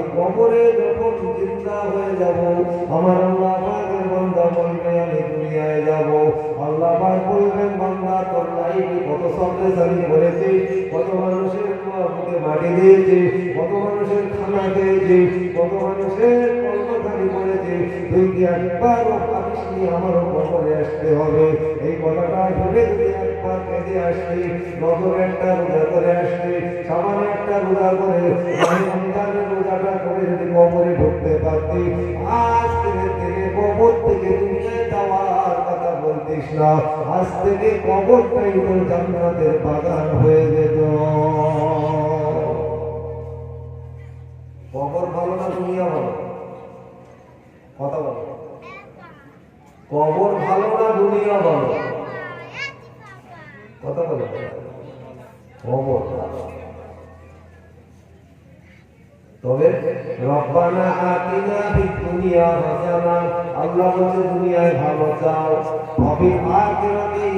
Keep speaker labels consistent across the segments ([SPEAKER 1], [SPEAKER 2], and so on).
[SPEAKER 1] ওই কবরে যখন জিন্দা হয়ে যাব, আমার আল্লাহ পাকের বান্দা বলবে আমি দুনিয়ায় যাব। আল্লাহ পাক বলবেন বান্দা তোর লাইফে কত সন্দেশালি করেছিস, কত মানুষের বুকে মাটি দিয়েছিস, কত মানুষের খানা খেয়েছিস, কত মানুষের কর্মচারী করেছিস, তুই কি একবারও ভাবিসনি আমারও কবরে আসতে হবে? এই কথাটা ভেবে তুই একবার কেঁদে আসবি, নজর একটা রোজা করে আসবি, সামান্য একটা রোজা করে রমজানের রোজাটা করে যদি কবরে ঢুকতে পারতি, আজ থেকে কবর থেকে দুনিয়ায় যাওয়ার কথা বলতিস না, আজ থেকে কবরটাই তো জান্নাতের বাগান হয়ে যেত। কবর ভালো না দুনিয়া ভালো? কথা বলো, কবর ভালো না দুনিয়া ভালো? কথা বলো, কবর ভালো। তবে রব্বানা আতিনা ফিদ দুনিয়া হাসানা, আল্লাহ বলে দুনিয়ায় ভালো চাও, ফিল আখিরাতি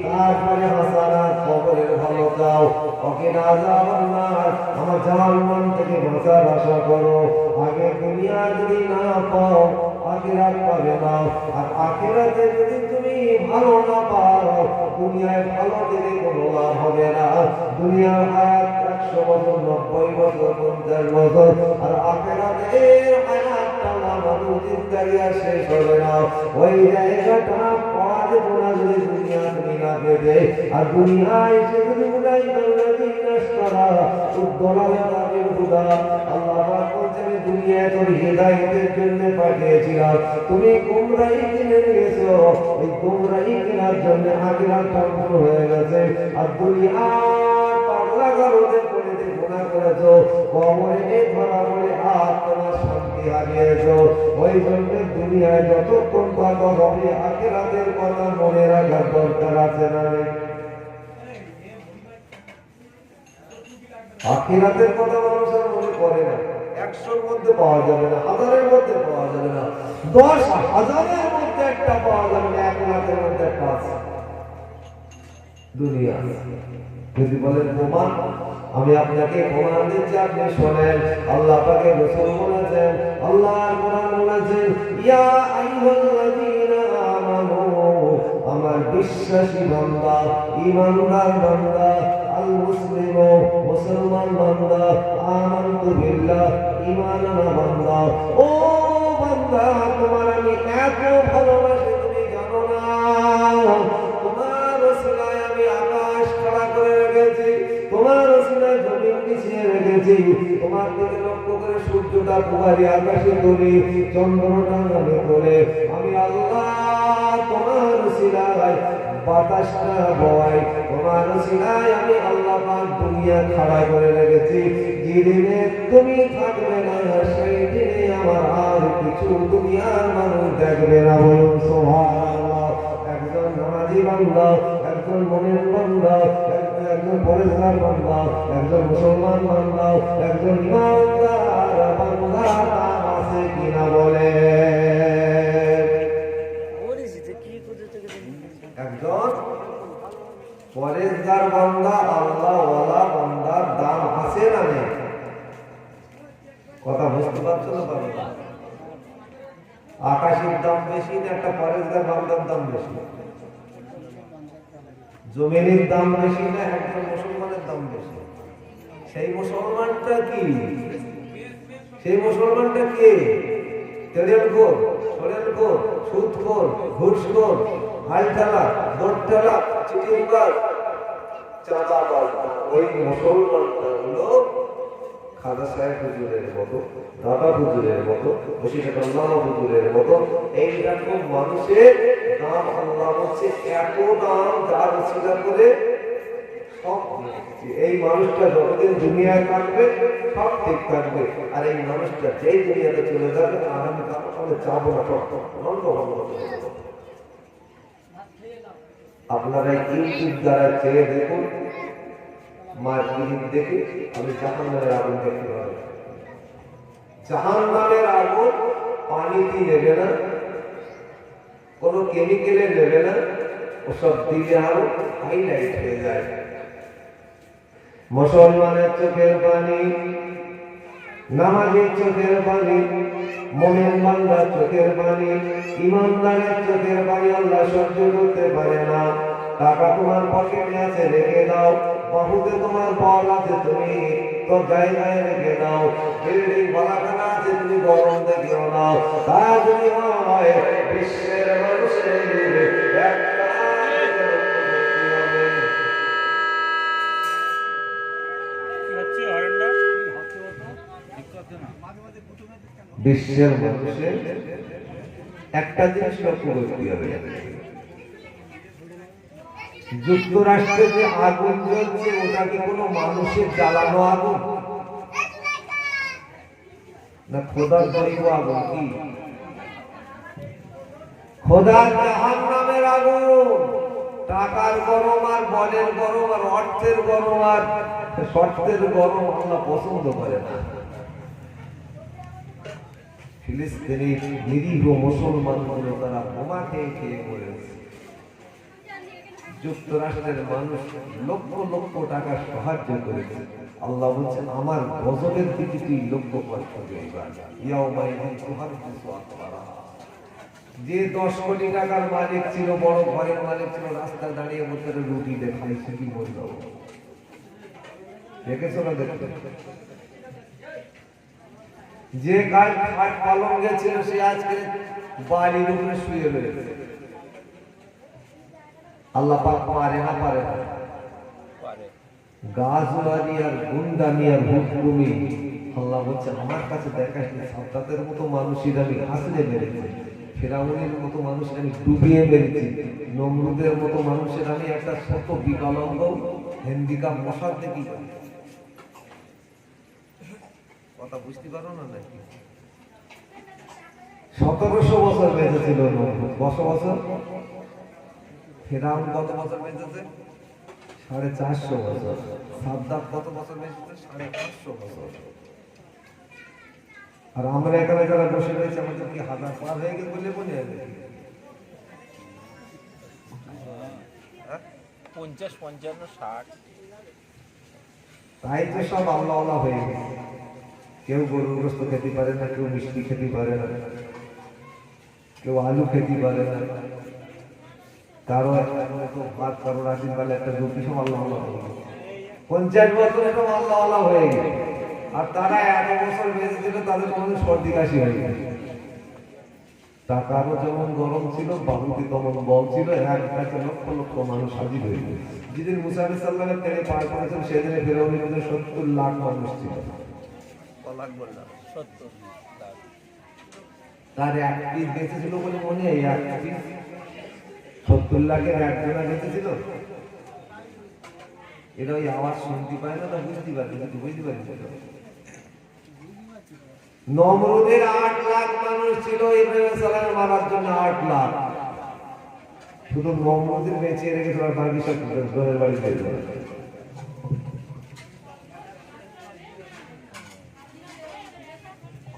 [SPEAKER 1] তারপরে হাসানা, কবরের ভালো চাও, ওয়াকিনা আযাবান নার, আমার জাহান্নাম থেকে বাঁচার আশা করো। আগে দুনিয়া যদি না পাও আখিরাত পাবে না, আর আখিরাতে যদি তুমি ভালো না পাও দুনিয়ায় ভালো দিলে কোনো লাভ হবে না। দুনিয়ার হায়াত 100 বছর, 90 বছর, 50 বছর, আর আখিরাতের হায়াতটা আমাদের জিন্দেগি আর শেষ হবে না। ওই জায়গাটা পাওয়া যেত না যদি দুনিয়া তুমি না পেতে। আর দুনিয়ায় এসে যদি আল্লাহ বলছেন দুনিয়ায় তোর হিদায়াতের জন্য পাঠিয়েছিলাম, তুমি গুমরাহি কিনে নিয়েছো, এই গুমরাহি কেনার জন্য আখিরাত ধ্বংস হয়ে গেছে। আর দুনিয়ার পাগলা গারদে পড়ে যে গুনাহ করেছো, কবরে ধরা পড়ে আর তোমার শান্তি হারিয়েছো। ওই জন্য দুনিয়ায় যতক্ষণ থাকো হবে আখিরাতের কথা মনে রাখার দরকার আছে না? আখিরাতের কথা মানুষের মনে করে না। 100-র মধ্যে পাওয়া যাবে না, 1000-এর মধ্যে পাওয়া যাবে না, 10,000-এর মধ্যে একটা পাওয়া যাবে না, 1 লাখের মধ্যে একটা আছে। দুনিয়া যদি বলেন প্রমাণ, আমি আপনাকে প্রমাণ দিচ্ছি, আপনি শোনেন। আল্লাহ পাকে রাসূল বলেছেন, আল্লাহ কোরআন বলেছেন, ইয়া আইয়ুহাল্লাযীনা আমানু, আমার বিশ্বাসী বান্দা, ঈমানদার বান্দা, আল মুসলিমু, মুসলমান বান্দা, আমানতু বিল্লাহ, ঈমান আনা বান্দা, ও বান্দা তোমার আমি এত ভালোবাসি তুমি জানো না। তোমার ওসিলায় আমি আকাশ খাড়া করে রেখেছি, তোমার ওসিলায় জমিন বিছিয়ে রেখেছি, তোমার দিকে লক্ষ্য করে সূর্যটা পুবারি আকাশে করি, চন্দ্রটা নামে করে আমি আল্লাহ তোমার ওসিলায় বাতাসটা বয়, তোমার ওসিলায় আমি আল্লাহ পাক দুনিয়া খাড়া করে রেখেছি। যেদিনে তুমি থাকবে না সেই দিনে আমার আর কিছু দুনিয়ার মানুষ দেখবে না। বলুন সুবহানাল্লাহ। একজন নামাজি বান্দা, একজন মুমিন বান্দা, একজন পরেশগার বান্দা, একজন মুসলমান বান্দা, একজন ইমানদার বান্দা আছে কিনা বলে? একজন পরেশগার বান্দা, আল্লাহওয়ালা বান্দার দাম আছে না নেই? কথা বুঝতে পারছো না বান্দা? আকাশের দাম বেশি না একটা পরেশগার বান্দার দাম বেশি? জমিনের দাম বেশি না একজন মুসলমানের দাম বেশি? সেই মুসলমানটা কি? সেই মুসলমানটা কে? তেড়েলখোর, সোরেলখোর, সুদখোর, ঘুষখোর, হালটালা, দোরটালা, চিটিংবাজ, চাঁদাবাজ, ওই মুসলমানটা হলো খাজা সাহেব হুজুরের মতো, দাদা হুজুরের মতো, বশিরুল্লাহ হুজুরের মতো। এইরকম মানুষের নাম আল্লাহ হচ্ছে এত দাম যার উসিলা করে সব। এই মানুষটা যতদিন দুনিয়ায় থাকবে সব ঠিক থাকবে, আর এই মানুষটা যেই দুনিয়াতে চলে যাবে আমি তাহলে যাবো না, আপনারা ইউটিউব দ্বারা চেয়ে দেখুন, মার্কেট দেখে আমি জাহান্নামের আগুন দেখতে পাবো। জাহান্নামের আগুন পানিতে নেবে না, কোনো কেমিক্যালে নেবে না, ওসব দিলে আরো হাইলাইট হয়ে যায়। মুসলমানের চোখের পানি নামাজের চোখের পানি, মুমিন বান্দার চোখের পানি, ইমানদারের চোখের পানি আল্লাহ সহ্য করতে পারে না। টাকা তোমার পকেটে আছে, রেখে দাও। বাহুতে তোমার বল আছে, তুমি তো জায়গায় রেখে দাও। বিল্ডিং বালাখানা আছে, তুমি গরম দেখিও না। তা যদি হয় বিশ্বের মানুষের বিশ্বের মানুষের একটা জিনিস লক্ষ্য করতে হবে, যুক্তরাষ্ট্রে যে আগুন জ্বলছে ওটা কি কোনো মানুষের জ্বালানো আগুন না খোদার দৈব আগুন? কি খোদার জাহান্নামের আগুন। টাকার গরম আর বলের গরম আর অর্থের গরম আর শর্তের গরম আল্লাহ পছন্দ করে না। ফিলিস্তিনের নিরীহ মুসলমানগুলো তারা বোমা খেয়ে খেয়ে মরেছে। যুক্তরাষ্ট্রের মানুষ লক্ষ লক্ষ টাকা সাহায্য করেছে। আল্লাহ বলছেন আমার গজবের দিকে তুই লক্ষ্য করতে। যে 10 কোটি টাকার মালিক ছিল, বড় ঘরের মালিক ছিল, রাস্তায় দাঁড়িয়ে বলতে রুটি দেখাই সে কি বলল? দেখেছো না? দেখতে যে গাছ খাট পালন গেছিল সে আজকে বাড়ির উপরে শুয়ে রয়েছে। আল্লাহ পাক পারে না? পারে না? গাছওয়ালি আর গুন্ডামি আর হুকুমি আল্লাহ বলছে আমার কাছে দেখাস না। সাদ্দাতের মতো মানুষের আমি হাসলে মেরেছি, ফেরাউনের মতো মানুষের আমি ডুবিয়ে মেরেছি, নমরুদের মতো মানুষের আমি একটা ছোট বিকলাঙ্গ হ্যান্ডিক্যাপ মশার দেখি। কথা বুঝতে পারো না নাকি? 1700 বছর বেঁচেছিল নমরুদ। বছর ফেরাউন কত বছর বেঁচেছে? 450 বছর। সাদ্দাত কত বছর বেঁচেছে? 550 বছর। আর আমরা এখানে যারা বসে রয়েছে আমাদের কি 1000 পার হয়ে গেছে বলে মনে হয়?
[SPEAKER 2] 50, 55, 60।
[SPEAKER 1] তাই তো সব আল্লাহ আল্লাহ হয়ে গেছে। কেউ গরুর গোশত খেতে পারে না, কেউ মিষ্টি খেতে পারে না, কেউ আলু খেতে পারে না, কারো ভাত, কারো রাশির পালে একটা রুটি, সব আল্লাহ আল্লাহ হয়ে গেছে। 50 বছরে সব আল্লাহ আল্লাহ হয়ে গেছে। আর তারা এত বছর বেঁচে ছিল, তাদের কোনো সর্দি কাশি হয়ে গেছে। টাকারও যেমন গরম ছিল, বাহুতে তেমন বল ছিল। এক কাছে লক্ষ লক্ষ মানুষ হাজির হয়ে গেছে। যেদিন মুসা আলাইহিস সালামের তেলে পার করেছেন সেদিনে ফেরাউনের মধ্যে 70 লাখ মানুষ ছিল। লাখ বললাম
[SPEAKER 2] 70 লাখ।
[SPEAKER 1] তার এক পিস বেঁচেছিল বলে মনে হয়? এক পিস 70 লাখের একজনা বেঁচেছিল। এরা ওই আওয়াজ শুনতে পায় না, তা বুঝতে পারে কিন্তু বুঝতে পারি। নমরুদের 8 লাখ মানুষ ছিল, ইব্রাহিম সালামের মারার জন্য 8 লাখ। শুধু নমরুদের বেঁচে রেখেছিল, আর বাকি সব ঘরের বাড়ি চলে গেল।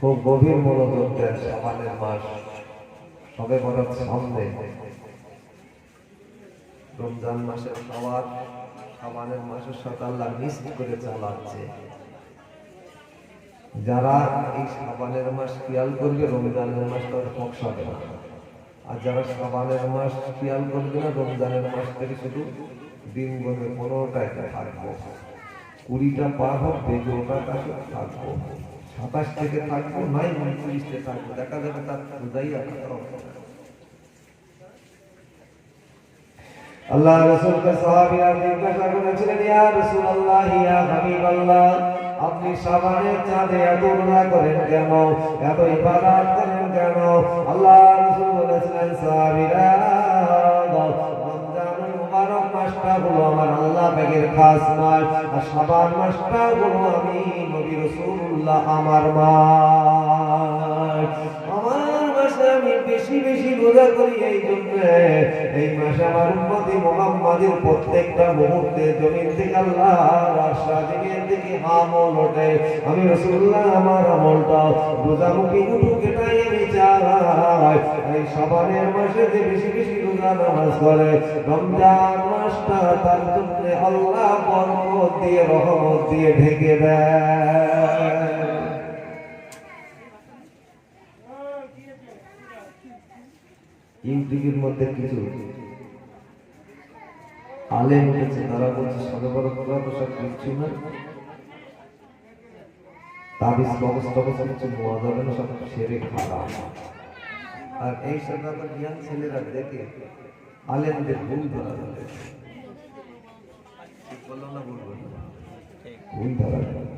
[SPEAKER 1] খুব গভীর মনোযোগ দেন। শাবানের মাস সবে বরাত সামনে। রমজান মাসের খাবার শাবানের মাসের সাথে আল্লাহ মিক্স করে চালাচ্ছে। যারা এই শাবানের মাস খেয়াল করবে রমজানের মাস তাদের ফকসাবে না। আর যারা শাবানের মাস খেয়াল করবে না রমজানের মাস থেকে শুধু দিন গণে 15টায় থাকবো, 20টা পার হোক, 12টা কাছে থাকবো, 27 থেকে থাকবো, নয় 29 থাকবো। দেখা যাবে তার রোজাই আল্লাহ রাসূলকে সাহাবীরা জিজ্ঞাসা করেছিলেন, ইয়া রাসূলুল্লাহ, ইয়া হাবিবাল্লাহ, আপনি শাবানের চাঁদে এত রোজা করেন কেন, এত ইবাদত করেন কেন? আল্লাহ রাসূল বলেছিলেন, সাহাবীরা, রমজানুল মুবারক মাসটা হলো আমার আল্লাহ পাকের খাস মাস, আর শাবান মাসটা হলো আমি নবী রাসূলুল্লাহ আমার মাস। আমার মাসে আমি বেশি বেশি রোজা করি এই জন্য, এই মাসে আমার উম্মতি মুহাম্মাদের প্রত্যেকটা মুহূর্তে জমিন থেকে আল্লাহর আশীর্বাদের দিকে আমল ওঠে। আমি রাসূলুল্লাহ আমার আমলটা রোজামুখী উঠুক, এটাই আমি চাই। এই শাবানের মাসে যে বেশি বেশি রোজা নামাজ করে, রমজান মাসটা তার জন্য আল্লাহ বরকত দিয়ে রহমত দিয়ে ঢেকে দেয়। ইউটিউবের মধ্যে কিছু আলেম উঠেছে, তারা বলছে সবে বড় তোরা তো সব কিচ্ছু না, তাবিজ ব্যবস্থা কিছু নেওয়া যাবে না, সব ছেড়ে খারাপ। আর এই সব জ্ঞান ছেলেরা দেখে আলেমদের ভুল ধরা যাবে, ঠিক বললো না বলবো না, ভুল ধরা যাবে।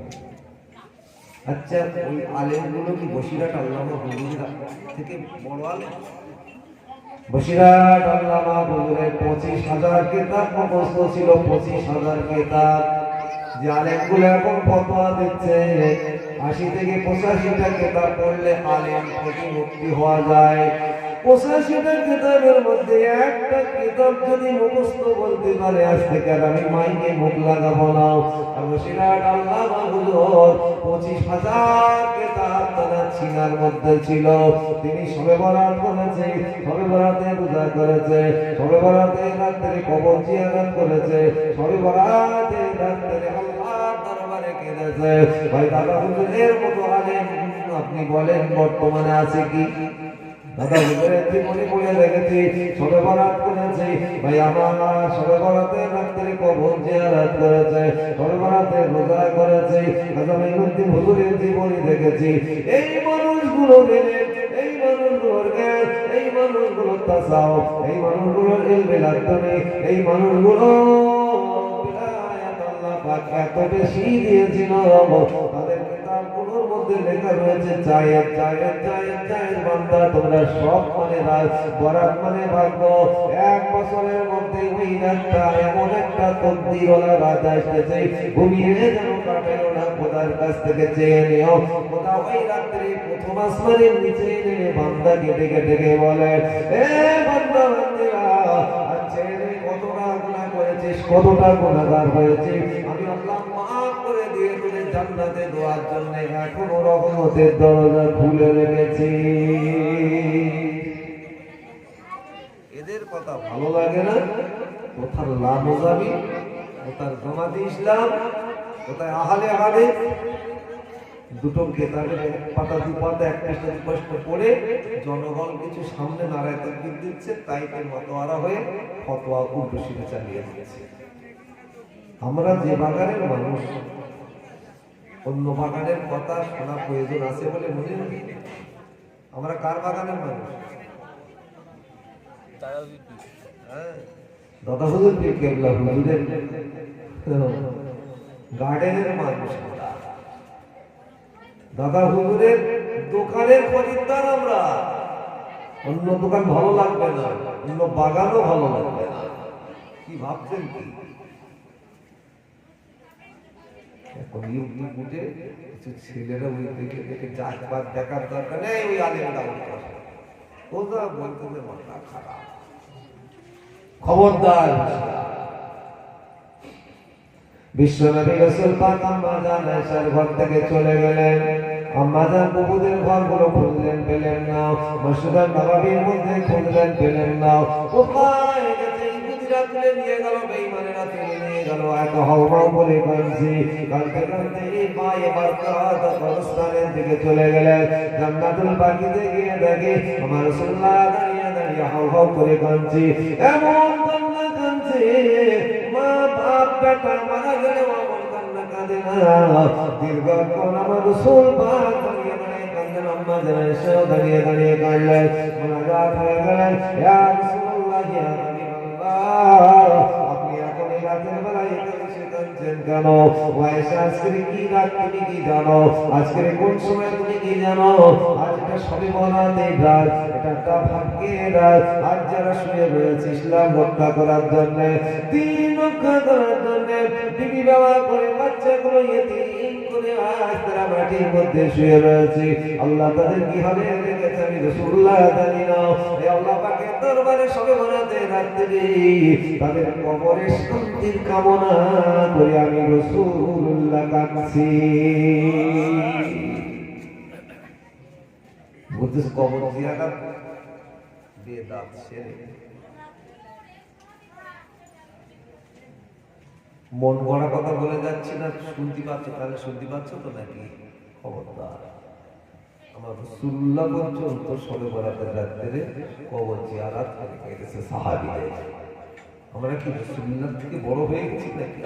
[SPEAKER 1] আচ্ছা, ওই আলেমগুলো কি বসিরহাট আল্লামা হুজুর থেকে বড় আলেম? বসিরহাট আল্লামা হুজুরের 25,000 কিতাব মুখস্থ ছিল, 25,000 কিতাব। যে আলেমগুলো এখন ফতোয়া দিচ্ছে 80 থেকে 85টা কিতাব পড়লে আলেম থেকে মুক্তি হওয়া যায়। 85টা কিতাবের মধ্যে একটা কিতাব যদি মুখস্থ বলতে পারে, আজ থেকে আর আমি মাইকে মুখ লাগাবো না। আর বসিরহাট আল্লামা হুজুর 25,000 কিতাব তার সিনার মধ্যে ছিল। তিনি শবে বরাত করেছে, শবে বরাতে রোজা করেছে, শবে বরাতে রাত্রে কবর জিয়ারত করেছে, শবে বরাতে রাত্রে আল্লাহর দরবারে কেঁদেছে। ভাই দাদা হুজুরের মতো আলেম আপনি বলেন বর্তমানে আছে কি? দাদা হুজুরের জীবনী পড়ে দেখেছি, শবে বরাত করেছে, ভাই আমার শবে বরাতে রাত্রে কবর জিয়ারত করেছে, শবে বরাতে রোজা করেছে, দাদা মেনুদ্দিন হুজুরের জীবনী দেখেছি। এই মানুষগুলো মেনে, এই মানুষগুলোর জ্ঞান, এই মানুষগুলোর তাসাউফ, এই মানুষগুলোর ইলমে লাদুনি, এই মানুষগুলো বিলায়াত আল্লাহ পাক এত বেশি দিয়েছিল, তাদের কিতাবগুলোর মধ্যে লেখা রয়েছে জায়েদ জায়েদ জায়েদ জায়েদ বান্দা তোমরা সব মানে বরাত মানে ভাগ্য। 1 বছরের মধ্যে ওই রাতটা এমন একটা তকদিরওয়ালা রাত আসতেছে, ঘুমিয়ে যেন কাটাইও না, খোদার কাছ থেকে চেয়ে নিও। খোদা ওই রাত্রে প্রথম আসমানের নিচে নেমে বান্দাকে ডেকে ডেকে বলে, এ বান্দা বান্দিরা, আচ্ছা রে কতটা গুনাহ করেছিস, কতটা গুনাহগার হয়েছিস, আমি আল্লাহ মাফ করে দিয়ে তোদের জান্নাতে দেওয়ার জন্য এখনো রহমতের দরজা খুলে রেখেছি। এদের কথা ভালো লাগে না? কোথার লামোজাবি, কোথার জামাতে ইসলাম, কোথায় আহলে হাদিস, দুটো কেতাবের এক পাতা দু পাতা একটা স্পষ্ট পড়ে জনগণ কিছু সামনে নারায় তাকবীর দিচ্ছে, তাইতে মতোয়ারা হয়ে ফতোয়া উল্টো সিধে চালিয়ে দিচ্ছে। আমরা যে বাগানের মানুষ, অন্য বাগানের কথা শোনা প্রয়োজন আছে বলে মনে হয়? আমরা কার বাগানের মানুষ? দাদা হুজুর কেবলা হুজুরের গার্ডেনের মানুষ। দাদা হুজুরের দোকানের খরিদ্দার আমরা। অন্য দোকান ভালো লাগবে না, অন্য বাগানও ভালো লাগবে না। কি ভাবছেন কি? এখন ইউটিউব উঠে কিছু ছেলেরা ওই দিকে দেখে জাতপাত দেখার দরকার নেই, ওই আলেম দাওয়াত করে ওটা বলতে যে মাথা খারাপ। খবরদার, বিশ্বনবী রাসূল পাক আম্মা জান আয়েশার ঘর থেকে চলে গেলেন। আম্মা জান বুবুদের ঘরগুলো খুঁজলেন, পেলেন না। মসজিদুল নববীর মধ্যে খুঁজলেন, পেলেন না। কোথায় গেছে? ইহুদিরা তুলে নিয়ে গেল, বেঈমানেরা তুলে নিয়ে গেল। এত হাওমাও বলে কাঁদছি, কাঁদতে কাঁদতে এই মা এবার কবরস্থানের দিকে চলে গেলেন। জান্নাতুল বাকিতে গিয়ে দেখে আমার রাসূলুল্লাহ দাঁড়িয়ে দাঁড়িয়ে হাউ হাউ করে কাঁদছে। এমন কান্না কাঁদছে, মা বাপ বেটা মারা গেলে এমন কান্না কাঁদে না। দীর্ঘক্ষণ আমার রাসূল পাক দাঁড়িয়ে দাঁড়িয়ে কাঁদলেন, আম্মা জান আয়েশা দাঁড়িয়ে দাঁড়িয়ে কাঁদলেন। মুনাজাত হয়ে গেলেন, ইয়া রাসূলুল্লাহ, ইয়া হাবিবাল্লাহ, আপনি এখন এই রাতের বেলায় এসে কাঁদছেন কেন? আয়েশা, আজকের কি রাত তুমি কি জানো? আজকের কোন সময় তুমি কি জানো? আজ এটা শবে বরাতের রাত, এটা একটা ভাগ্যের রাত। আজ যারা শুয়ে রয়েছে ইসলাম রক্ষা করার জন্য, দ্বীন রক্ষা করার জন্য, বিবি বাবা করে বাচ্চাগুলো ইতিম করে আজ তারা মাটির মধ্যে শুয়ে রয়েছে। আল্লাহ তাদের কি হবে রেখেছে আমি রাসূলুল্লাহ জানি না। এই আল্লাহ পাকের দরবারে শবে বরাতের রাত্রে তাদের কবরের শান্তির কামনা করে আমি রাসূলুল্লাহ কাঁদছি। বুঝছিস কবর জিয়ারত বেদাত ছেড়ে মন গড়া কথা বলে যাচ্ছি না, শুনতে পাচ্ছ? তাহলে শুনতে পাচ্ছ তো নাকি? খবরদার, আমার রাসূলুল্লাহ পর্যন্ত সবে বরাতের রাত্রে কবর জিয়ারত করে গেছে সাহাবীদের। আমরা কি রাসূলুল্লাহ থেকে বড় হয়ে গেছি নাকি?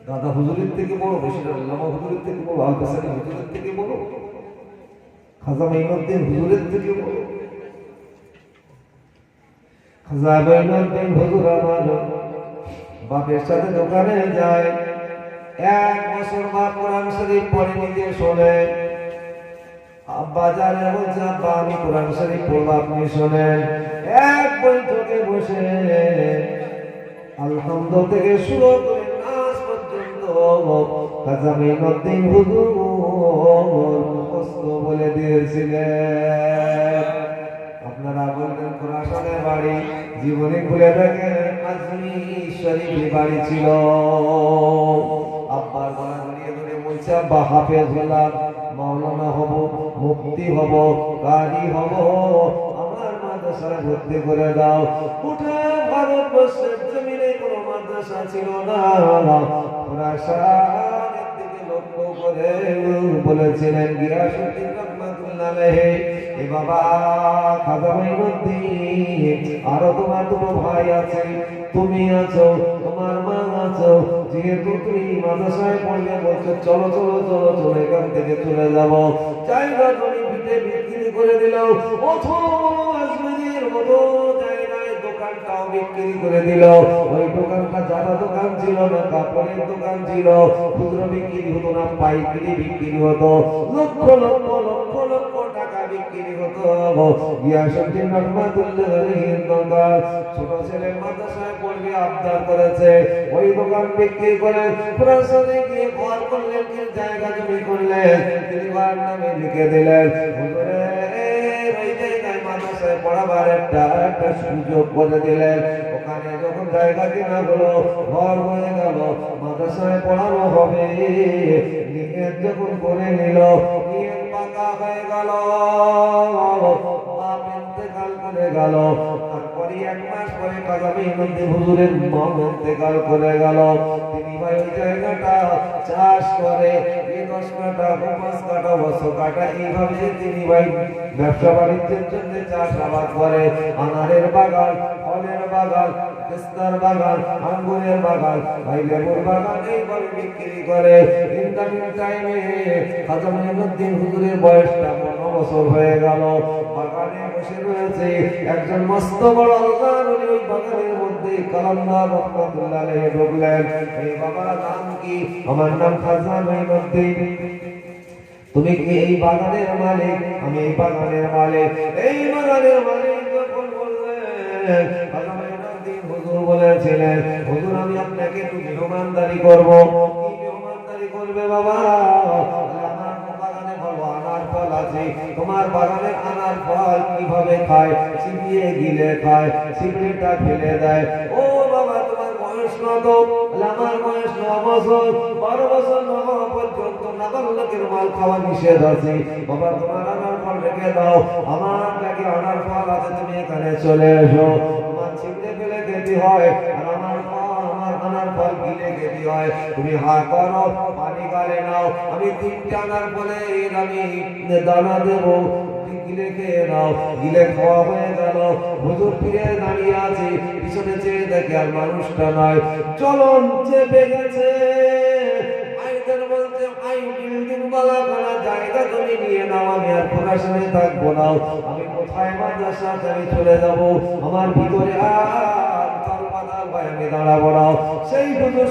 [SPEAKER 1] দাদা হুজুরের থেকে বড়, বেশি আল্লামা হুজুরের থেকে বড়, আল কাসানি হুজুরের থেকে বড়, খাজা মাইনুদ্দিন হুজুরের থেকে বড়? খাজা মাইনুদ্দিন হুজুর আমার বাপের সাথে দোকানে যায়, 1 বছর বাপ কোরআন শরীফ পড়ে নিজে শোনে, বাজারে বলছে আব্বা আমি কোরআন শরীফ পড়বো আপনি শোনেন। এক বৈঠকে বসে আলহামদ থেকে শুরু করে নাস পর্যন্ত খাজা মাইনুদ্দিন হুজুর মুখস্থ বলে দিয়েছিলেন। আপনারা বলবেন খোরাসানের বাড়ি, জীবনে ঘুরে দেখেন আজমির শরীফে বাড়ি ছিল। আব্বার গলা জড়িয়ে ধরে বলছে আব্বা হাফেজ হলাম, মাওলানা হব, মুফতি হব, কারি হব, আমার মাদ্রাসায় ভর্তি করে দাও। গোটা ভারতবর্ষের জমিনে কোনো মাদ্রাসা ছিল না। খোরাসানের দিকে লক্ষ্য করে বলেছিলেন গিয়াসউদ্দিন রহমাতুল্লাহ আলাইহি, এ বাবা খাজা মাইনুদ্দিন, আরো তোমার দুটো ভাই আছে, তুমি আছো, তোমার মা আছো, যেহেতু তুমি মাদ্রাসায় পড়বে বলছো চলো চলো চলো চলো এখান থেকে চলে যাবো। জায়গা তুমি ভিটে বিক্রি করে দিলাও, আজমিরের মতো জায়গায় দোকানটাও বিক্রি করে দিল। ওই দোকানটা যারা দোকান ছিল না, কাপড়ের দোকান ছিল, খুচরো বিক্রি হতো না, পাইকারি বিক্রি হতো, লক্ষ লক্ষ লক্ষ লক্ষ টাকা বিক্রি হতো। গিয়াসউদ্দিন রহমাতুল্লাহ আলাইহির দোকান, ছোট ছেলে মাদ্রাসায় পড়বে আবদার করেছে, ওই দোকান বিক্রি করে প্রশাসনে গিয়ে ঘর করলেন, জায়গা জমি করলেন, তিনি ঘর নামে লিখে দিলেন। ওই জায়গায় মাদ্রাসায় পড়াবার একটা সুযোগ করে দিলেন। ওখানে যখন জায়গা কেনা হলো, ঘর হয়ে গেল, মাদ্রাসায় পড়ানো হবে, নিয়ত যখন করে নিল, নিয়ত পাকা হয়ে গেল, বাপ ইন্তেকাল করে গেল। তারপরে 1 মাস পরে খাজা মাইনুদ্দিন হুজুরের মা ইন্তেকাল করে গেল। তিনি ভাই ওই জায়গাটা চাষ করে, 10 কাঠা 5 কাঠা 10 কাঠা এইভাবে তিনি ভাই ব্যবসা বাণিজ্যের জন্য চাষাবাদ করে। আনারের বাগান, ফলের বাগান, পেস্তার বাগান, আঙ্গুরের বাগান, ভাই লেবুর বাগান এইভাবে বিক্রি করে। ইন্টারভিউ টাইমে খাজা মাইনুদ্দিন হুজুরের বয়সটা 15 বছর হয়ে গেল। বাগানে বসে রয়েছে একজন মস্ত বড় আল্লাহর ওলি, ওই বাগানের মধ্যে কালামদার রহমাতুল্লাহ আলাইহি ঢুকলেন। এই বাবার নাম কি? আমার নাম খাজা মাইনুদ্দিন। তুমি কি এই বাগানের মালিক? আমি এই বাগানের মালিক। এই বাগানের মালিক যখন বললেন, খাজা মাইনুদ্দিন হুজুর বলেছিলেন, হুজুর আমি আপনাকে একটু মেহমানদারি করব। কি মেহমানদারি করবে বাবা? আমার বাগানে ভালো আনার ফল আছে, তোমার বাগানের আনার ফল কিভাবে খায়? চিবিয়ে গিলে খায়, চিবড়িটা ফেলে দেয়। ও বাবা তোমার বয়স কত? আমার বয়স 9 বছর। 12 বছর না হওয়া পর্যন্ত নাবালকের মাল খাওয়া নিষেধ আছে। বাবা তোমার আনার ফল রেখে দাও, আমার কাছে আনার ফল আছে, তুমি এখানে চলে এসো। তোমার ছিঁড়ে ফেলে খেতে হয়, আর আমার আনার ফল গিলে খেতে হয়। তুমি হা করো, পানি গালে নাও, আমি 3টে আনার ফলে আমি দানা দেবো, গিলে খেয়ে নাও। গিলে খাওয়া হয়ে গেল। হুজুর ফিরে দাঁড়িয়ে আছে, পিছনে চেয়ে দেখে আর মানুষটা নয়, চলন চেপে গেছে। ভাইদের বলতে ভাই বিল্ডিং বালা খানা জায়গা তুমি নিয়ে নাও, আমি আর প্রকাশনে থাকবো না, আমি কোথায় মাদ্রাসা আমি চলে যাব, আমার ভিতরে আর তালবাদাল ভাই আমি দাঁড়াবো না। সেই হুজুর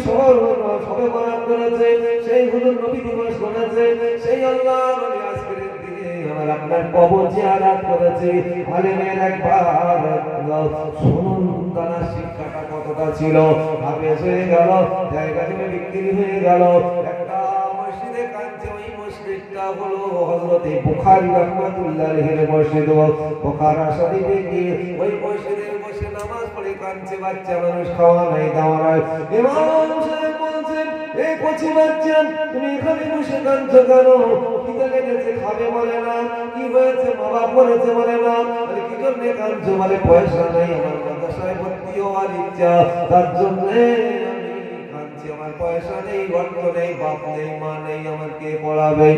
[SPEAKER 1] সবে বরাত করেছে, সেই হুজুর নবী দিবস করেছে, সেই আল্লাহর ওলি আজকের দিনে আমার আপনার কবর জিয়ারত করেছে। আলেমের একবার শুনুন তার শিক্ষাটা কতটা ছিল। হাফেজ হয়ে গেল, জায়গা জমি বিক্রি হয়ে গেল, একটা মসজিদে কাঁদছে। ওই মসজিদটা হলো হযরতে বুখারী রাহমাতুল্লাহ আলাইহির মসজিদ। বুখারা শরীফে গিয়ে ওই মসজিদে বসে নামাজ পড়ে কাঁদছে। বাচ্চা মানুষ, খাওয়া নাই দাওয়া নাই। ইমাম সাহেব বলছেন, এই কচি বাচ্চা তুমি এখানে বসে কাঁদছো কেন? খিদে লেগেছে, খাবে বলে না, কি হয়েছে মা বাপ বলেছে বলে না, কি জন্য কাঁদছো? বলে পয়সা নাই, আমার মাদ্রাসায় ভর্তি হওয়ার ইচ্ছা, তার জন্য আমি কাঁদছি, আমার পয়সা নেই, অর্থ নেই, বাপ নেই, মা নেই, আমার কে পড়াবে?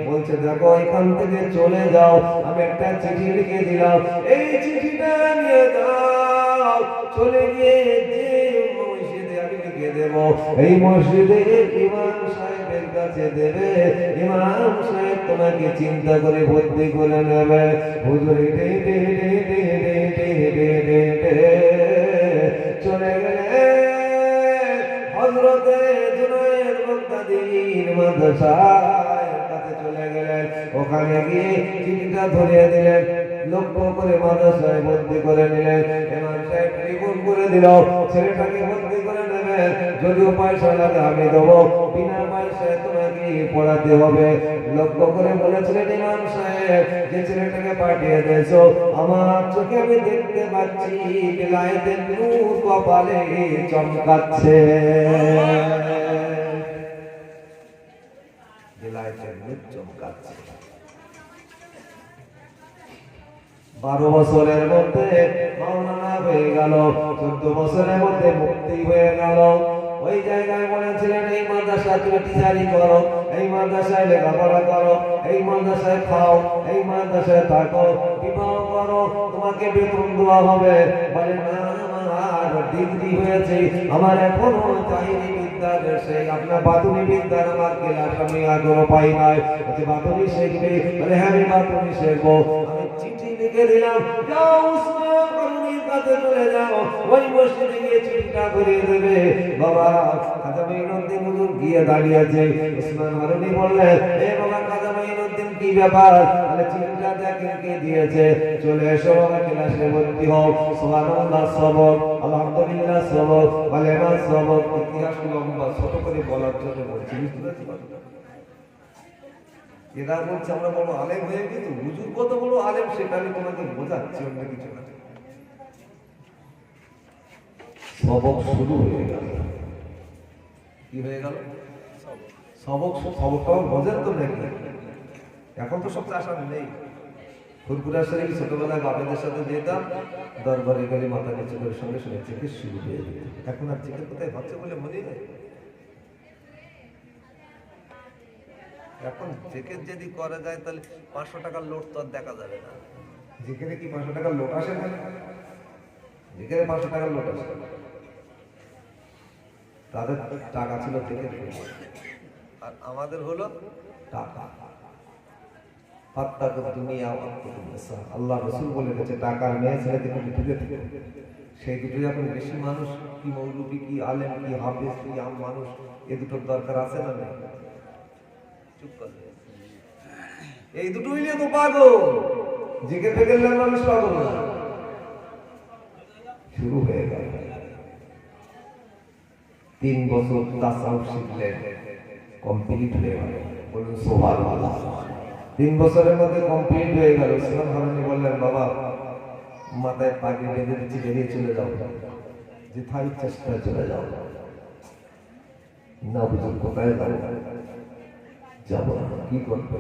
[SPEAKER 1] বলছে দেখো এখান থেকে চলে যাও, আমি একটা চিঠি লিখে দিলাম, এই চিঠিটা নিয়ে যাও, চলে গিয়ে যে মসজিদে আমি লিখে দেব, এই মসজিদে ইমাম সাহেবের কাছে দেবে, ইমাম সাহেব তোমাকে চিন্তা করে ভর্তি করে নেবে। হুজুর চলে গেলে হযরতে জুনায়েদ বাগদাদীর মাদ্রাসার কাছে চলে গেলেন। ওখানে গিয়ে চিঠিটা ধরিয়ে দিলেন, লক্ষ্য করে মাদ্রাসায় ভর্তি করে নিলেন। ইমাম সাহেব রিপোর্ট করে দিল, ছেলেটাকে ভর্তি করে নেবেন, যদিও পয়সা লাগে আমি দেবো, বিনা পয়সায় তোমাকে পড়াতে হবে। লক্ষ্য করে বলেছিলেন ইমাম সাহেব, যে ছেলেটাকে পাঠিয়ে দিয়েছো আমার চোখে আমি দেখতে পাচ্ছি বিলায়েতের নূর কপালে চমকাচ্ছে, বিলায়েতের নূর চমকাচ্ছে। 12 বছরের মধ্যে মাওলানা হয়ে গেল, 14 বছরের মধ্যে মুক্তি হয়ে গেল। ওই জায়গায় বলেছিলেন এই মাদ্রাসায় তুমি টিচারি করো, এই মাদ্রাসায় লেখাপড়া করো, এই মাদ্রাসায় খাও, এই মাদ্রাসায় থাকো, বিবাহ করো, তোমাকে বেতন দেওয়া হবে। বলে না আমার ডিগ্রি হয়েছে, আমার এখনো চাইনি বিদ্যার সেই আপনার বাতুনি বিদ্যার আমার ক্লাস আমি এখনো পাই নাই। বাতুনি শিখবে? বলে হ্যাঁ আমি বাতুনি শিখবো। আমি চিঠি লিখে দিলাম, যাও উসমান গনির কাছে চলে যাও, ওই মসজিদে গিয়ে চিঠিটা ধরিয়ে দেবে। বাবা খাজা মাইনুদ্দিন হুজুর গিয়ে দাঁড়িয়েছে। উসমান গনি বললেন, এ বাবা খাজা মাইনুদ্দিন কি ব্যাপার? বলে চিঠিটা দেখেন কে দিয়েছে, চলে এসো বাবা ক্লাসে ভর্তি হও। সুবহানাল্লাহ সবক, আলহামদুলিল্লাহ সবক, ওয়ালেমা সবক, ইতিহাস লম্বা ছোট করে বলার জন্য বলছি। এরা বলছে আমরা বড় আলেম হয়ে গেছি, হুজুর কত বড় আলেম সেটা আমি তোমাকে বোঝাচ্ছি, অন্য কিছু না। সবক শুরু হয়ে গেল। কি হয়ে গেল? সবকটা বোঝেন তো নাকি? এখন তো সব চাষা নেই। ফুরফুরা শরীফ ছোটবেলায় বাবাদের সাথে যেতাম, দরবারে গেলে মাথা নিচু করে সঙ্গে সঙ্গে চিকিৎ শুরু হয়ে যেত। এখন আর চিকিৎ কোথায় হচ্ছে বলে মনে নেই। এখন জেকের যদি করা যায় তাহলে 500 টাকার লোট তো আর দেখা যাবে না। জেকেরে কি 500 টাকার লোট আসে না? জেকেরে 500 টাকার লোট আসে। তাদের টাকা ছিল জেকের, আর আমাদের হলো টাকা। দুনিয়া আল্লাহ রাসূল বলে গেছে টাকার মেয়ে ছেলে থেকে দূরে থেকে। সেই দুটো এখন বেশি মানুষ কি মৌলবি কি আলেম কি হাফেজ কি আম মানুষ, এ দুটোর দরকার আছে না? এই দুটোই নিয়ে তো পাগল। জিকে থেকে মানুষ পাগল না। শুরু হয়ে গেল। 3 বছর তাসাউফ শিখলেন, কমপ্লিট হয়ে গেল। বলুন সুবহানাল্লাহ। 3 বছরের মধ্যে কমপ্লিট হয়ে গেল। ইসলাম হারানি বললেন বাবা মাথায় পাগড়ি বেঁধে দিচ্ছি, বেরিয়ে চলে যাও, যেথায় চেষ্টা চলে যাও। না বুঝুন কোথায় যাবো? যাবো না, কি করবো?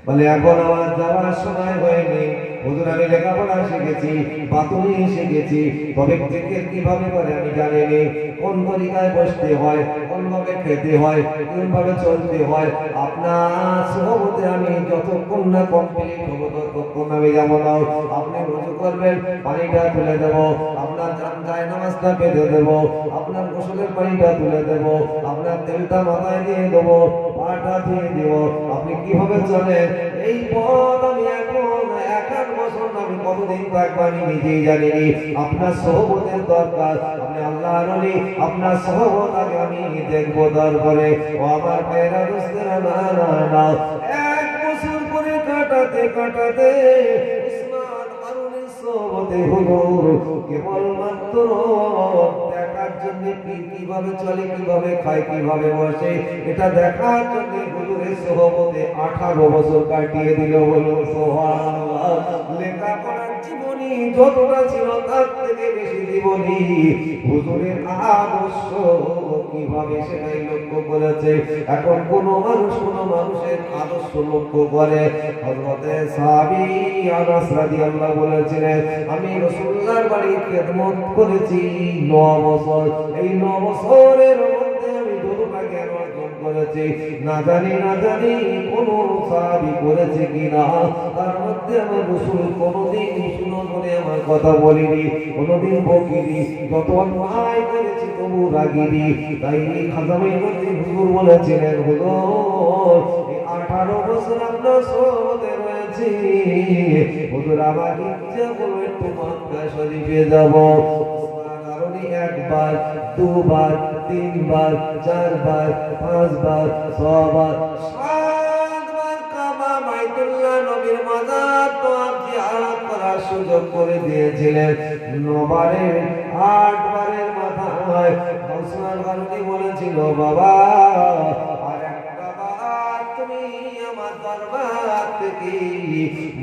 [SPEAKER 1] বলে এখন আমার যাওয়ার সময় হয়নি, হুজুর আমি লেখাপড়া শিখেছি, বাতুনি শিখেছি, তবে জিকির কিভাবে করে আমি জানিনি, কোন তরিকায় বসতে হয়, কোনভাবে খেতে হয়, কোনভাবে চলতে হয়। আপনার সুহবতে আমি যতক্ষণ না কমপ্লিট হবো ততক্ষণ আমি যাবো না। আপনি রুজু করবেন, পানিটা তুলে দেবো, আপনার জানাজায় নামাজটা বেঁধে দেবো, আপনার গোসলের পানিটা তুলে দেবো, আপনার তেলটা মাথায় দিয়ে দেবো, পাটা দিয়ে দিব। আপনি কিভাবে চলেন এই পথ আমি এখন 1 বছর আমি কতদিন থাকবো আমি নিজেই জানিনি। আপনার সহবতের দরকার। আপনি আল্লাহর ওলি, আপনার সহবত আগে আমি দেখবো, তারপরে ও আমার ভাইরা দোস্তেরা না না না 1 বছর করে কাটাতে কাটাতে উসমান হারুনের সহবতে হলো কেবলমাত্র দেখার জন্য কিভাবে চলে, কিভাবে খায়, কিভাবে বসে, এটা দেখার জন্য হুজুরের সহবতে 18 বছর কাটিয়ে দিল। বলো সুবহানাল্লাহ। লেখাপড়ার জীবনী যতটা ছিল তার থেকে বেশি জীবনী হুজুরের আদর্শ কিভাবে সেটাই লক্ষ্য করেছে। এখন কোন মানুষের আদর্শ লক্ষ্য করে? হযরতে সাহাবী আনাস রাদিয়াল্লাহু বলেছিলেন আমি রাসূলুল্লাহর বাড়ি খেদমত করেছি 9 বছর। এই 9 বছরের মধ্যে আমি করেছে, না জানি কোন সাহাবী করেছে কিনা। তার মধ্যে আমার রাসূল কোনদিন শুনো করে আমার কথা বলিনি, কোনদিন বকিনি, যত অন্যায় করেছি তবু রাগিনি। তাই খাজামে মধ্যে হুজুর বলেছিলেন, হুজুর 18 বছর আপনার সোহবতে রয়েছে, হুজুর আমার ইচ্ছা হলো একটু মক্কা শরীফে যাব। একবার, দুবার, তিনবার, চারবার, পাঁচবার, ছবার, সাতবার কাবা বাইতুল্লাহ নবীর মাজার তওয়াফ জিয়ারত করার সুযোগ করে দিয়েছিলেন। 9 বারের 8 বারের মাথায় ওসমান গনি বলেছিল, বাবা আর একটা বার তুমি আমার দরবার থেকে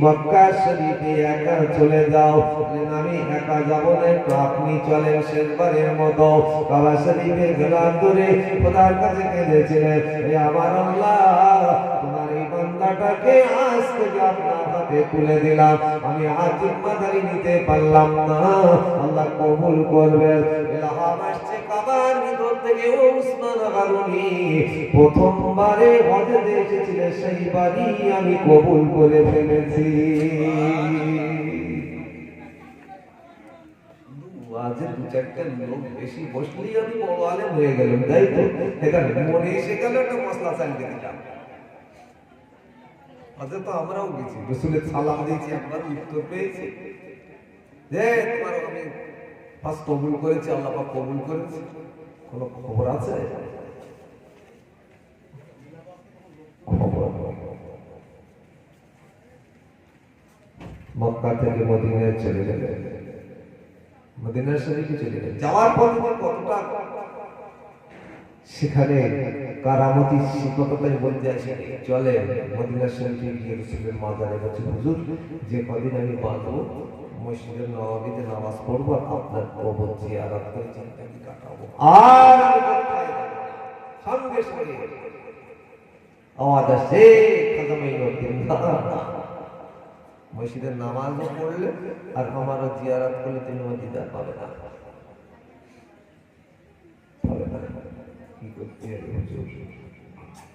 [SPEAKER 1] মক্কা শরীফে একা চলে যাও। আমি একা যাব না, একটু আপনি চলেন। শেষবারের মতো কাবা শরীফের গেলাম ধরে খোদার কাছে কেঁদেছিলেন, আমার আল্লাহ তোমার এই বান্দাটাকে আজ থেকে আপনার হাতে তুলে দিলাম, আমি আজিম মাদারি নিতে পারলাম না, আল্লাহ কবুল করবেন। ইলাহাম আসছে কাবার ভিতর থেকে ওসমান গনি প্রথমবারে হজে এসেছিলেন, সেই বাড়ি আমি কবুল করে ফেলেছি। আজে 2-4টা লোক বেশি বসলেই আমি বড় আলেম হয়ে গেলাম, তাই তো? এখানে মনে এসে গেল একটা মশলা চালিয়ে দিলাম। আজে তো আমরাও গেছি, রাসূলের সালাম দিয়েছি, একবার উত্তর পেয়েছি যে তোমার আমি ফার্স্ট কবুল করেছি, আল্লাহ পাক কবুল করেছে। কোনো খবর আছে? মক্কা থেকে মদিনায় চলে গেলেন, মদিনা শরীফে চলে গেলেন। যাওয়ার পর কতটা সেখানে কারামতি শিক্ষকতাই বলতে আসে, চলে মদিনা শরীফে গিয়ে রাসূলের মাজারে বলছে, হুজুর যে কদিন আমি বাঁচবো মসজিদের নববীতে নামাজ পড়বো, আপনার কবর জিয়ারত করে জিন্দেগি কাটাবো। আর সঙ্গে সঙ্গে আওয়াজ আসে, খাজামাইনুদ্দিন মসজিদের নামাজও পড়লে আর আমারও জিয়ারত করলে তুমি দিদার পাবে না। কি করতে হবে?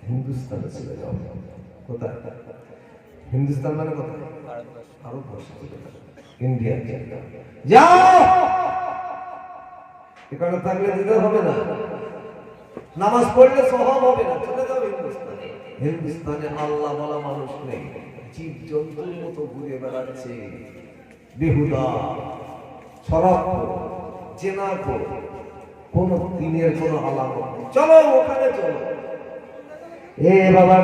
[SPEAKER 1] হিন্দুস্তানে চলে যাও। কোথায়? হিন্দুস্তান মানে কোথায়? ভারতবর্ষ, ইন্ডিয়া যাও। এখানে থাকলে দিদার হবে না, নামাজ পড়লে সওয়াব হবে না, চলে যাও হিন্দুস্তানে। হিন্দুস্তানে আল্লাহ বলা মানুষ নেই, জীব জন্তুর মতো ঘুরে বেড়াচ্ছে, বেহুদা, শরাব, জেনা, কোন দিনের কোন আলামত নেই। চলো ওখানে চলো। এ বাবা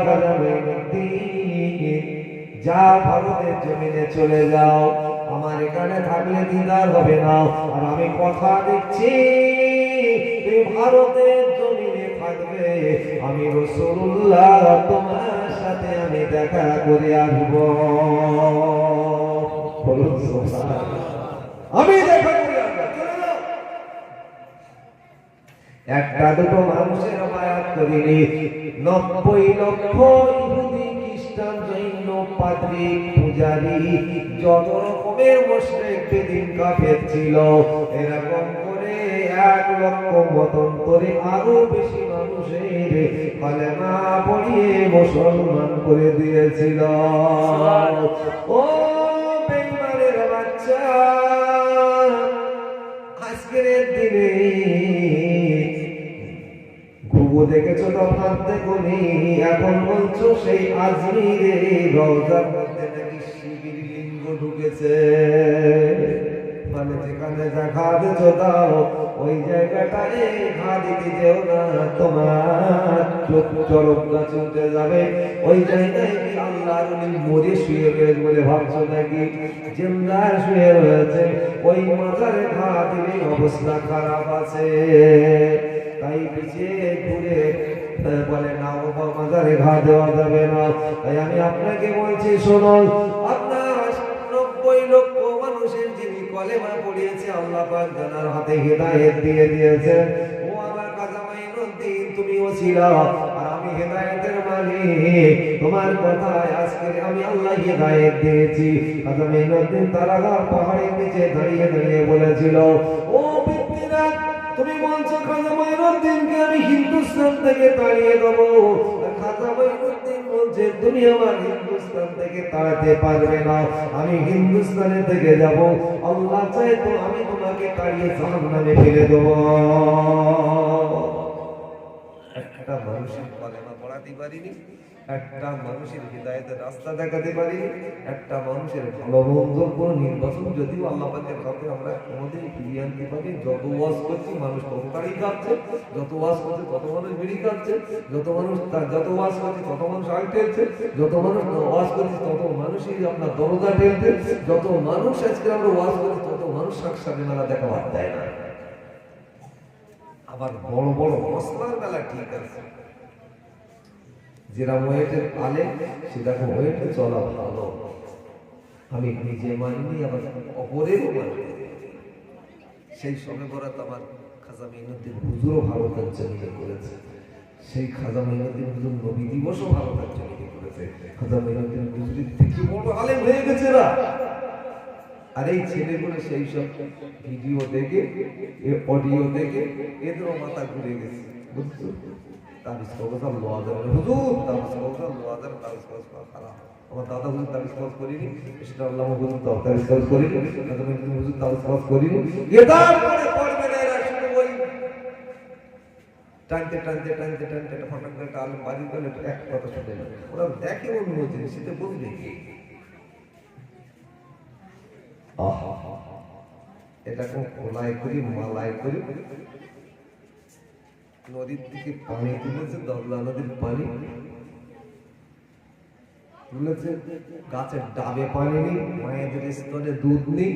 [SPEAKER 1] যা ভারতের জমিনে চলে যাও, আমার এখানে থাকলে দিদার হবে না। আর আমি কথা দিচ্ছি তুমি ভারতের জমিনে থাকবে, আমি রাসূলুল্লাহ তোমার সাথে আমি দেখা করে আসবো। আমি দেখা করে আসবো, চলে যাও। একটা দুটো মানুষের বায়াত করিনি, 90 লক্ষ ইহুদি, খ্রিস্টান, জৈন, পাদ্রী, পূজারী, যত রকমের মুশরিক বেদিন কাফের ছিল, এরকম করে 1 লক্ষ মতান্তরে আরো বেশি মানুষের কালেমা পড়িয়ে মুসলমান করে দিয়েছিল। ও বেঈমানের বাচ্চা, আজকের দিনে ঘুঘু দেখেছো তো ভাত দেখোনি, এখন বলছো সেই আজমিরে রওজার মধ্যে নাকি শিবির লিঙ্গ ঢুকেছে। মানে যেখানে যা ঘা দিছো দাও, ওই জায়গাটায় ঘা দিতে যেও না, তোমার চোখ চরমটা চলতে যাবে। ওই জায়গায় কি আল্লাহর ওলি মরে শুয়ে রয়েছে বলে ভাবছো নাকি? জিন্দা শুয়ে রয়েছে, ওই মাজারে ঘা দিলে অবস্থা খারাপ আছে। তাই পিছিয়ে ঘুরে বলে না, বাবা মাজারে ঘা দেওয়া যাবে না। তাই আমি আপনাকে বলছি, শুনুন, আপনার 90 লক্ষ মানুষের যিনি কলেমা পড়িয়েছে, আল্লাহ পাক জানার হাতে হেদায়েত দিয়ে দিয়েছেন। ও আমার খাজামাইনুদ্দিন, তুমি ওসিলা আর আমি হেদায়েতের মালিক। তোমার কথায় আজকে আমি আল্লাহ হেদায়েত দিয়েছি। খাজামাইনুদ্দিন তারাগার পাহাড়ের নিচে দাঁড়িয়ে দাঁড়িয়ে বলেছিল, ও পিতৃনাথ, তুমি বলছো খাজা মঈনুদ্দিনকে আমি হিন্দুস্তান থেকে তাড়িয়ে দেবো। খাজা মঈনুদ্দিন বলছে তুমি আমার হিন্দুস্তান থেকে তাড়াতে পারবে না, আমি হিন্দুস্তানে থেকে যাব, আল্লাহ চাই তো আমি তোমাকে তাড়িয়ে জাহান্নামে ফেলে দেবো। একটা মানুষের কলেমা পড়াতে পারিনি, একটা মানুষের হিদায়াতের রাস্তা দেখাতে পারিনি, একটা মানুষের ভালো মন্দ কোন নির্বাচন যদিও আল্লাহ পাকের কাছে আমরা কোনোদিন ফিরিয়ে আনতে পারি। যত ওয়াজ করছি মানুষ তত তাড়ি খাচ্ছে, যত ওয়াজ করছে তত মানুষ বিড়ি খাচ্ছে, যত ওয়াজ করছে তত মানুষ আগ ঠেলছে, যত মানুষ ওয়াজ করছে তত মানুষই আপনার দরজা ঠেলছে, যত মানুষ আজকে আমরা ওয়াজ করছি তত মানুষ সাক্ষাৎ মেলা দেখা বাদ দেয় না। আবার বড় বড় মশলার বেলা ঠিক আছে, যেরকম ওয়েটে পালে সেরকম ওয়েটে চলা ভালো। আমি নিজে মানিনি, আবার অপরেরও মানি। সেই সময় বরাত আমার খাজা মঈনুদ্দিন হুজুরও ভালো কার্যনির্বাহ করেছে, সেই খাজা মঈনুদ্দিন হুজুর নবী দিবসও ভালো কার্যনির্বাহ করেছে। খাজা মঈনুদ্দিন হুজুরের থেকে বড় আলেম হয়ে গেছে না। আর এই ছেলেগুলো সেই সব ভিডিও দেখে, অডিও দেখে এদেরও মাথা ঘুরে গেছে, বুঝছো? তাবিজ কবজা লোয়াজার হুজুর, তাবিজ কবজা লোয়াজার, তাবিজ কবজ করা খারাপ। আমার দাদা হুজুর তাবিজ কবজ করিনি, সেটা আল্লাহ হুজুর তাবিজ কবজ করিনি, হুজুর তাবিজ কবজ করিনি। এটার পরে করবে না এরা, শুধু ওই টানতে টানতে টানতে টানতে ফটাক করে একটা আলম বাজি করলে এক কথা শুনে না, ওরা দেখে অন্য জিনিস, সেটা বুঝবে কি? এটাকে খোলাই করি মালাই করি নদীর থেকে পানি তুলেছে, দগলা নদীর পানি তুলেছে, গাছের ডাবে পানি নেই, মায়েদের স্তনে দুধ নেই,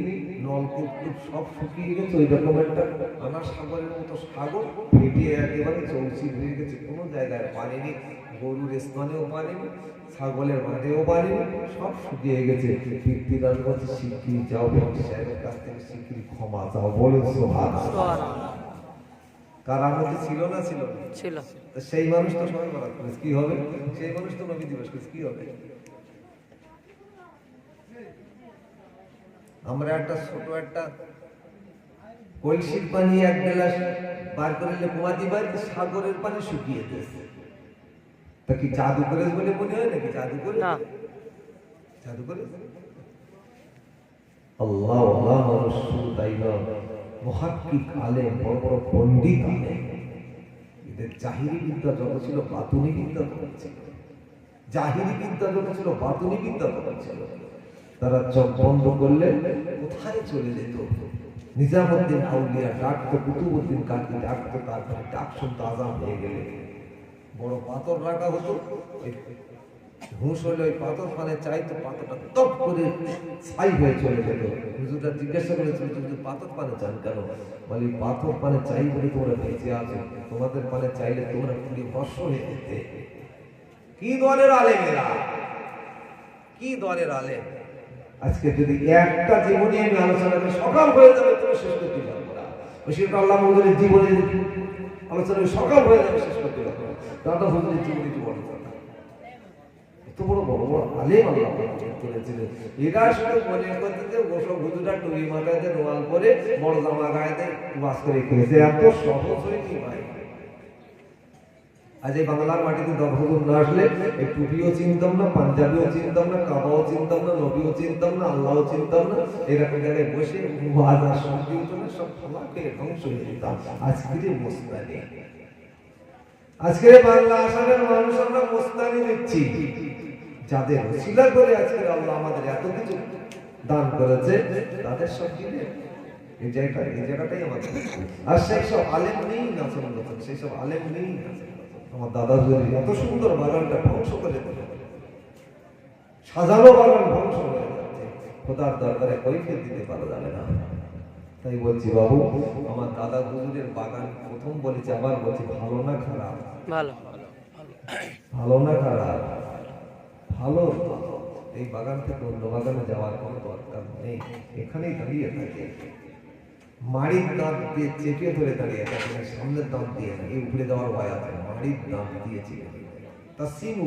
[SPEAKER 1] নলকূপ সব শুকিয়ে গেছে। ওই রকম একটা আনা সাগরের মতো সাগর ফেটিয়ে একেবারে চৌচির হয়ে গেছে, কোনো জায়গায় পানি নেই, গরুর স্তনেও পানি নেই, ছাগলের মাঠেও পানি নেই, সব শুকিয়ে গেছে। কীর্তিদান করছে শিগগির যাও সাহেবের কাছ থেকে শিগগির ক্ষমা চাও, বলে সুবহানাল্লাহ। কারামতি ছিল না ছিল ছিল, তো সেই মানুষ তো সবাই বরাত করেছে, কি হবে? সেই মানুষ তো নবী দিবস করেছে, কি হবে? আমরা একটা ছোট একটা কলসির পানি এক গ্লাস বার করলে ঘুমাতে পারি, সাগরের পানি শুকিয়ে দিয়েছে। তা কি জাদু করে বলে মনে হয় নাকি? জাদু করে না, জাদু করে আল্লাহ আল্লাহ মানুষ শুধু তাই না, মুহাক্কিক আলেম, বড় বড় পণ্ডিত আলেম, এদের জাহিরি বিদ্যা যত ছিল বাতুনি বিদ্যা তত ছিল, জাহিরি বিদ্যা যত ছিল বাতুনি বিদ্যা তত ছিল। তারা চোখ বন্ধ করলে কোথায় চলে যেত? নিজামুদ্দিন আউলিয়া ডাকতো, কুতুবুদ্দিন কাকি ডাকতো, তারপরে ডাক শুনতো আজান হয়ে গেলে বড় পাথর রাখা হতো, ঘুষ হলে ওই পাথর পানে চাইতো, পাথরটা টপ করে ছাই হয়ে চলে যেত। হুজুরটা জিজ্ঞাসা করেছিল তুমি পাথর পানে চান কেন? বলি পাথর পানে চাই বলে তোমরা বেঁচে আছো, তোমাদের পানে চাইলে তোমরা পুরো ভস্ম হয়ে যেতে। কি দলের আলেম এরা, কি দলের আলেম! আজকে যদি একটা জীবনী আমি আলোচনা করি সকাল হয়ে যাবে, তুমি শেষ করতে পারবো না। বশির আল্লাহ হুজুরের জীবনে আলোচনা সকাল হয়ে যাবে, শেষ করতে পারবো না। দাদা হুজুরের জীবনী তো বড় কথা, এত বড় বড় বড় আলেম আল্লাহ করেছিলেন। এরা শুধু মনে করতে যে ওসব হুজুরা টুপি মাথায় রোয়াল করে বড় জামা গায়ে বাস করে খেয়েছে, এত সহজ হয়ে কি ভাই? আজ এই বাংলার মাটিতে হুজুর না আসলে এই টুপিও চিনতাম না, পাঞ্জাবিও চিনতাম না, কাবাও চিনতাম না, নবীও চিনতাম না, আল্লাহও চিনতাম না। এরকম জায়গায় বসে ওয়াজ আর সংকীর্তনে সব ক্ষমা পেয়ে ধ্বংস হয়ে যেতাম। আজকের মোস্তানি, আজকের বাংলা আসামের মানুষ আমরা মোস্তানি দিচ্ছি, যাদের ওসিলা করে আজকে আল্লাহ আমাদের এত কিছু দান করেছে, তাদের সব দিলে এই জায়গাটাই আমাদের। আর সেই সব আলেম নেই না, সেই সব আলেম নেই না। আমার দাদা যদি এত সুন্দর বাগানটা ধ্বংস করে দিল, সাজানো বাগান ধ্বংস হয়ে যাচ্ছে, খোদার দরবারে কৈফিয়ত দিতে পারা যাবে না। তাই বলছি বাবু, আমার দাদা হুজুরের বাগান প্রথম বলেছি, আবার বলছি, ভালো না খারাপ? ভালো। ভালো না খারাপ? ভালো। এই বাগান থেকে অন্য বাগানে যাওয়ার কোনো দরকার নেই, এখানেই দাঁড়িয়ে থাকে। মাড়ির দাঁত দিয়ে চেপে ধরে দাঁড়িয়ে থাকে, সামনের দাঁত দিয়ে না, এই উপরে দেওয়ার ভয় আছে, মাড়ির দাঁত দিয়ে চেপে। তা সিম